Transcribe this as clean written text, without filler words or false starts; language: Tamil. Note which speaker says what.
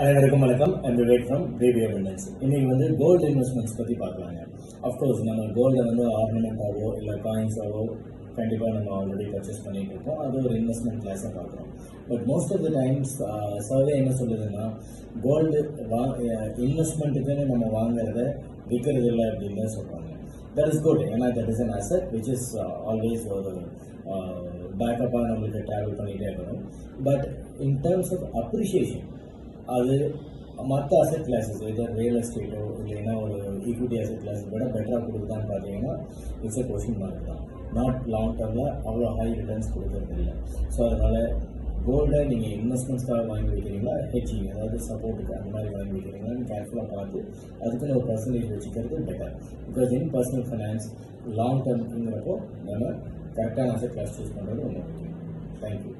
Speaker 1: அனைவருக்கும் வணக்கம். I'm Vivek from baby abundance. இன்னைக்கு வந்து கோல்டு இன்வெஸ்ட்மெண்ட்ஸ் பற்றி பார்க்கலாங்க. அஃப்கோர்ஸ் நம்ம கோல்டை வந்து ஆர்னமெண்ட்டாவோ இல்லை காயின்ஸாவோ கண்டிப்பாக நம்ம ஆல்ரெடி பர்ச்சேஸ் பண்ணிட்டு இருக்கோம். அது ஒரு இன்வெஸ்ட்மெண்ட் கிளாஸாக பார்க்குறோம். But most of the times survey என்ன சொல்லுதுன்னா, கோல்டு இன்வெஸ்ட்மெண்ட்டுக்குன்னு நம்ம வாங்குறத விற்கிறது இல்லை அப்படின்னு தான் சொல்கிறாங்க. That is good. ஏன்னா that is an asset which is always ஒரு பேக்கப்பாக நம்மளுக்கு ட்ராவல் பண்ணிகிட்டே இருக்கணும். But in terms of appreciation அது மற்ற அசெட் கிளாஸஸ் இதர் ரியல் எஸ்டேட்டோ இல்லைன்னா ஒரு ஈக்விட்டி அசெட் கிளாஸ் விட பெட்டராக கொடுக்குதான்னு பார்த்தீங்கன்னா இட்ஸ் எ கொஸ்டின் மார்க் தான். நாட் லாங் டேர்மில் அவ்வளோ ஹை ரிட்டர்ன்ஸ் கொடுக்கறது இல்லை. ஸோ அதனால் கோல்டை நீங்கள் இன்வெஸ்ட்மெண்ட்ஸ்க்காக வாங்கி வைக்கிறீங்களா, ஹெச்சிங் அதாவது சப்போர்ட்டுக்கு அந்த மாதிரி வாங்கி வைக்கிறீங்களான்னு கேர்ஃபுல்லாக பார்த்து அதுக்குன்னு ஒரு பர்சன்டேஜ் வச்சுக்கிறது better. Because in personal finance long டேர்முங்கிறப்போ நம்ம கரெக்டான அசெட் கிளாஸ் சூஸ் பண்ணுறது ரொம்ப முக்கியம். தேங்க்யூ.